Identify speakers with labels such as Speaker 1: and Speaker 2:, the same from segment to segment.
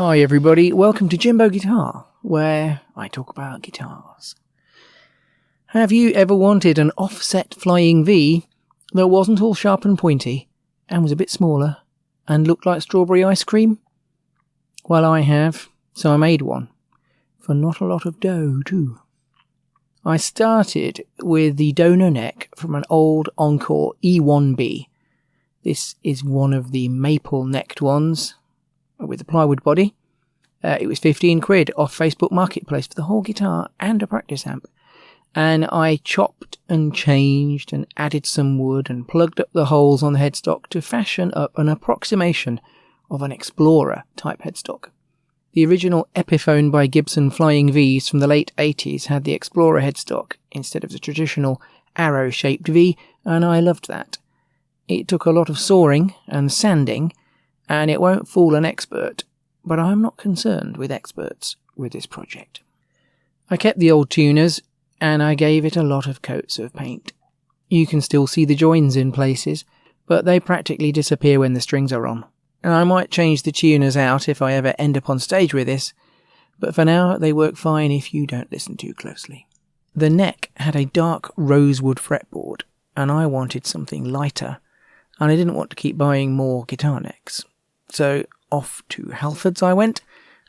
Speaker 1: Hi everybody, welcome to Jimbo Guitar, where I talk about guitars. Have you ever wanted an offset flying V that wasn't all sharp and pointy, and was a bit smaller, and looked like strawberry ice cream? Well, I have, so I made one, for not a lot of dough too. I started with the donor neck from an old Encore E1B. This is one of the maple necked ones, with a plywood body. It was 15 quid off Facebook Marketplace for the whole guitar and a practice amp. And I chopped and changed and added some wood and plugged up the holes on the headstock to fashion up an approximation of an Explorer type headstock. The original Epiphone by Gibson Flying Vs from the late 80s had the Explorer headstock instead of the traditional arrow-shaped V, and I loved that. It took a lot of sawing and sanding, and it won't fool an expert, but I'm not concerned with experts with this project. I kept the old tuners, and I gave it a lot of coats of paint. You can still see the joins in places, but they practically disappear when the strings are on. And I might change the tuners out if I ever end up on stage with this, but for now they work fine if you don't listen too closely. The neck had a dark rosewood fretboard, and I wanted something lighter, and I didn't want to keep buying more guitar necks. So off to Halford's I went,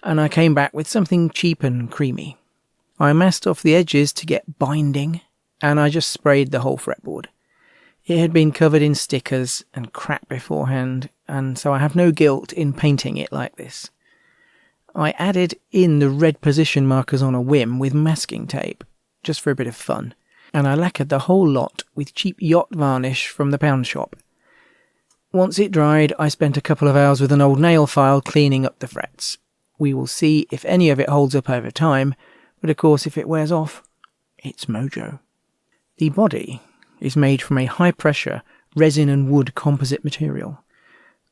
Speaker 1: and I came back with something cheap and creamy. I masked off the edges to get binding, and I just sprayed the whole fretboard. It had been covered in stickers and crap beforehand, and so I have no guilt in painting it like this. I added in the red position markers on a whim with masking tape, just for a bit of fun, and I lacquered the whole lot with cheap yacht varnish from the pound shop. Once it dried, I spent a couple of hours with an old nail file cleaning up the frets. We will see if any of it holds up over time, but of course if it wears off, it's mojo. The body is made from a high-pressure resin and wood composite material,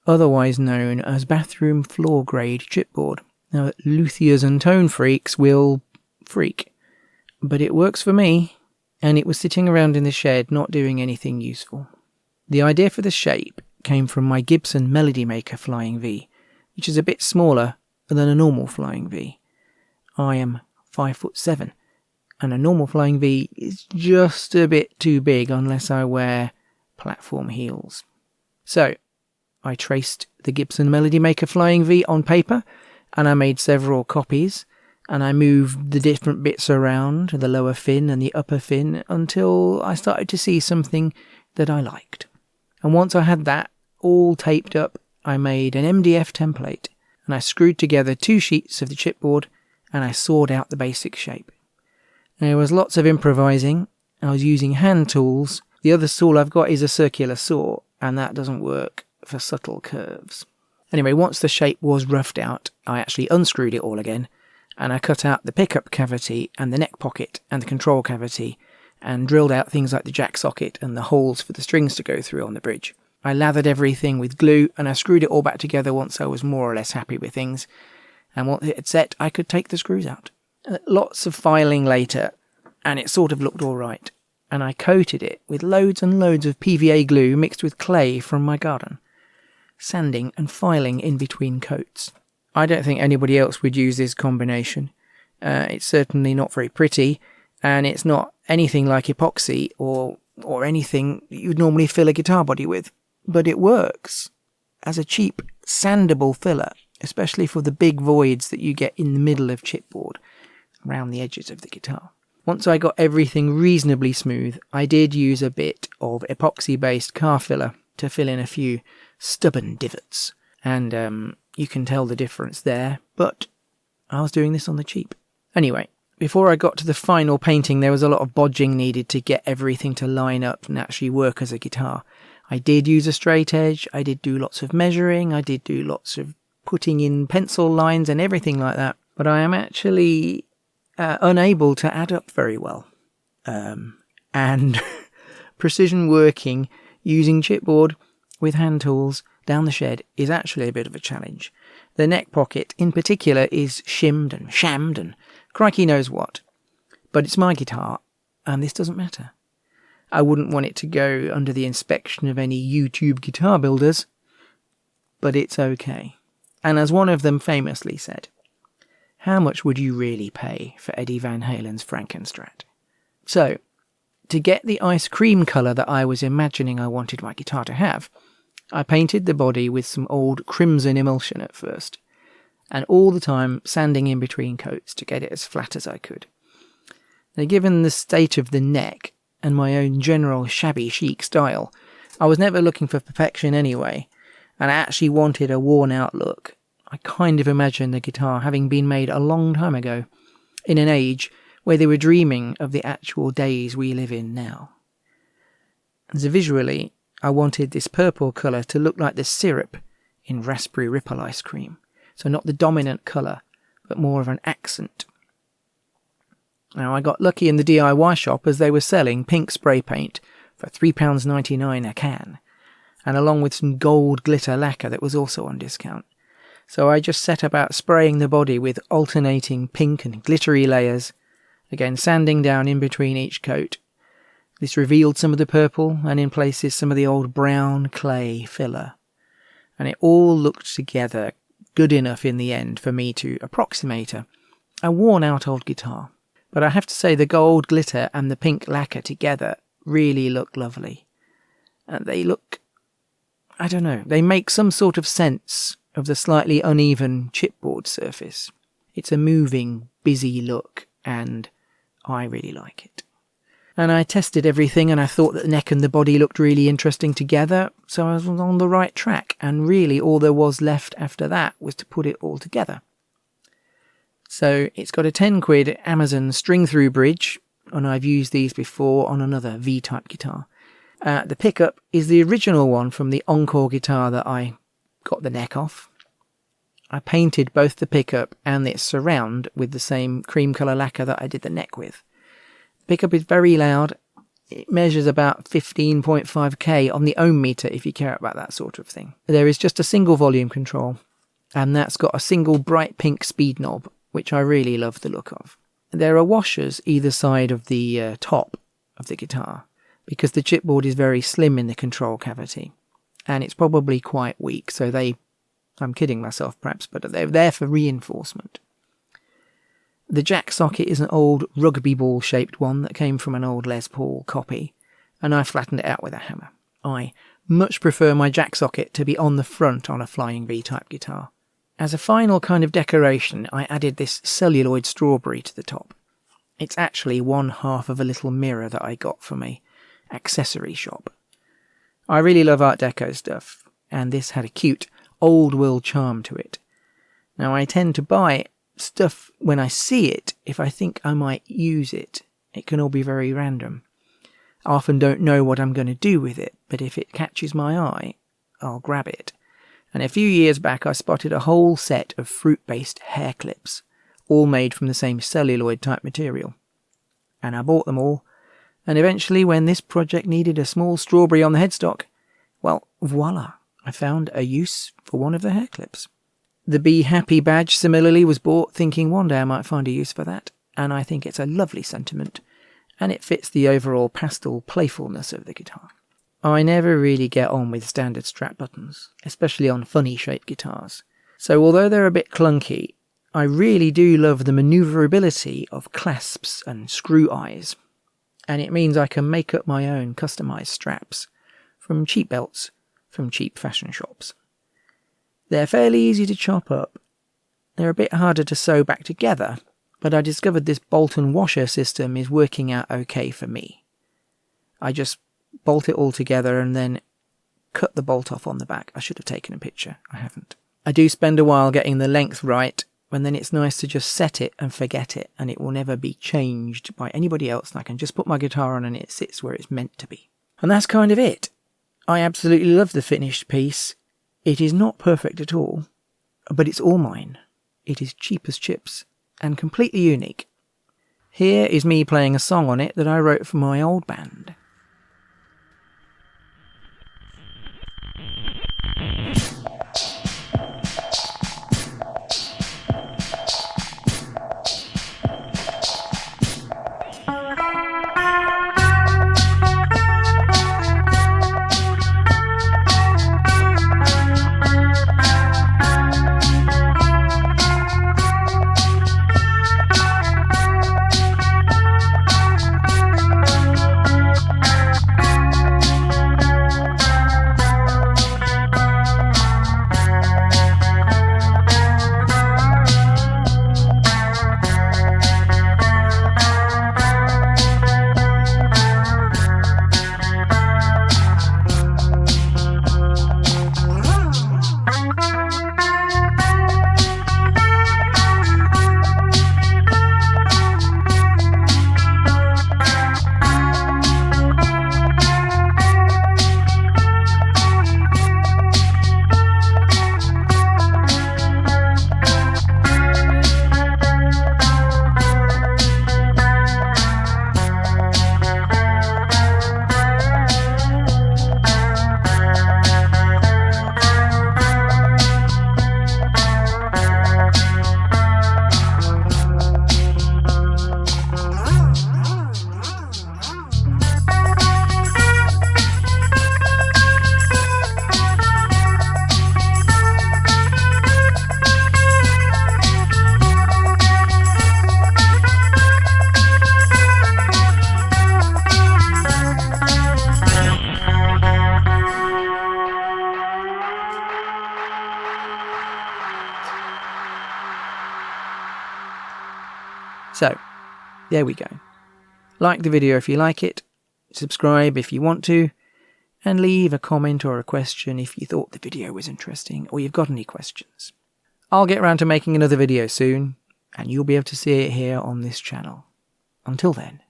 Speaker 1: otherwise known as bathroom floor-grade chipboard. Now, luthiers and tone freaks will freak, but it works for me, and it was sitting around in the shed not doing anything useful. The idea for the shape came from my Gibson Melody Maker Flying V, which is a bit smaller than a normal Flying V. I am 5'7", and a normal Flying V is just a bit too big unless I wear platform heels. So, I traced the Gibson Melody Maker Flying V on paper, and I made several copies, and I moved the different bits around, the lower fin and the upper fin, until I started to see something that I liked. And once I had that all taped up, I made an MDF template, and I screwed together 2 sheets of the chipboard, and I sawed out the basic shape. There was lots of improvising. I was using hand tools. The other tool I've got is a circular saw, and that doesn't work for subtle curves. Anyway, once the shape was roughed out, I actually unscrewed it all again, and I cut out the pickup cavity and the neck pocket and the control cavity, and drilled out things like the jack socket and the holes for the strings to go through on the bridge. I lathered everything with glue, and I screwed it all back together once I was more or less happy with things, and once it had set, I could take the screws out. Lots of filing later, and it sort of looked alright, and I coated it with loads and loads of PVA glue mixed with clay from my garden, sanding and filing in between coats. I don't think anybody else would use this combination. It's certainly not very pretty, and it's not anything like epoxy or anything you'd normally fill a guitar body with. But it works as a cheap, sandable filler, especially for the big voids that you get in the middle of chipboard, around the edges of the guitar. Once I got everything reasonably smooth, I did use a bit of epoxy-based car filler to fill in a few stubborn divots, and you can tell the difference there, but I was doing this on the cheap. Anyway, before I got to the final painting, there was a lot of bodging needed to get everything to line up and actually work as a guitar. I did use a straight edge, I did do lots of measuring, I did do lots of putting in pencil lines and everything like that, but I am actually unable to add up very well. And precision working using chipboard with hand tools down the shed is actually a bit of a challenge. The neck pocket in particular is shimmed and shammed and crikey knows what. But it's my guitar, and this doesn't matter. I wouldn't want it to go under the inspection of any YouTube guitar builders, but it's okay. And as one of them famously said, how much would you really pay for Eddie Van Halen's Frankenstrat? So, to get the ice cream colour that I was imagining I wanted my guitar to have, I painted the body with some old crimson emulsion at first, and all the time sanding in between coats to get it as flat as I could. Now, given the state of the neck and my own general shabby chic style, I was never looking for perfection anyway, and I actually wanted a worn-out look. I kind of imagined the guitar having been made a long time ago, in an age where they were dreaming of the actual days we live in now. So visually, I wanted this purple colour to look like the syrup in raspberry ripple ice cream, so not the dominant colour, but more of an accent. Now, I got lucky in the DIY shop as they were selling pink spray paint for £3.99 a can, and along with some gold glitter lacquer that was also on discount. So I just set about spraying the body with alternating pink and glittery layers, again sanding down in between each coat. This revealed some of the purple, and in places some of the old brown clay filler. And it all looked together good enough in the end for me to approximate a worn-out old guitar. But I have to say the gold glitter and the pink lacquer together really look lovely. And they look, I don't know, they make some sort of sense of the slightly uneven chipboard surface. It's a moving, busy look, and I really like it. And I tested everything, and I thought that the neck and the body looked really interesting together, so I was on the right track, and really all there was left after that was to put it all together. So it's got a £10 Amazon string-through bridge, and I've used these before on another V-type guitar. The pickup is the original one from the Encore guitar that I got the neck off. I painted both the pickup and its surround with the same cream colour lacquer that I did the neck with. The pickup is very loud. It measures about 15.5k on the ohm meter if you care about that sort of thing. There is just a single volume control, and that's got a single bright pink speed knob, which I really love the look of. There are washers either side of the top of the guitar, because the chipboard is very slim in the control cavity, and it's probably quite weak, so I'm kidding myself perhaps, but they're there for reinforcement. The jack socket is an old rugby ball shaped one that came from an old Les Paul copy, and I flattened it out with a hammer. I much prefer my jack socket to be on the front on a Flying V type guitar. As a final kind of decoration, I added this celluloid strawberry to the top. It's actually one half of a little mirror that I got from a accessory shop. I really love Art Deco stuff, and this had a cute, old-world charm to it. Now, I tend to buy stuff when I see it if I think I might use it. It can all be very random. I often don't know what I'm going to do with it, but if it catches my eye, I'll grab it. And a few years back I spotted a whole set of fruit-based hair clips, all made from the same celluloid-type material. And I bought them all, and eventually when this project needed a small strawberry on the headstock, well, voila, I found a use for one of the hair clips. The Be Happy badge similarly was bought thinking one day I might find a use for that, and I think it's a lovely sentiment, and it fits the overall pastel playfulness of the guitar. I never really get on with standard strap buttons, especially on funny-shaped guitars. So although they're a bit clunky, I really do love the manoeuvrability of clasps and screw eyes. And it means I can make up my own customised straps from cheap belts from cheap fashion shops. They're fairly easy to chop up. They're a bit harder to sew back together, but I discovered this bolt and washer system is working out okay for me. I just bolt it all together and then cut the bolt off on the back. I should have taken a picture. I haven't. I do spend a while getting the length right, and then it's nice to just set it and forget it, and it will never be changed by anybody else, and I can just put my guitar on and it sits where it's meant to be. And that's kind of it. I absolutely love the finished piece. It is not perfect at all, but it's all mine. It is cheap as chips and completely unique. Here is me playing a song on it that I wrote for my old band. So, there we go. Like the video if you like it, subscribe if you want to, and leave a comment or a question if you thought the video was interesting or you've got any questions. I'll get around to making another video soon, and you'll be able to see it here on this channel. Until then,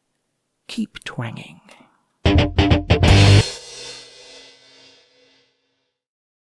Speaker 1: keep twanging.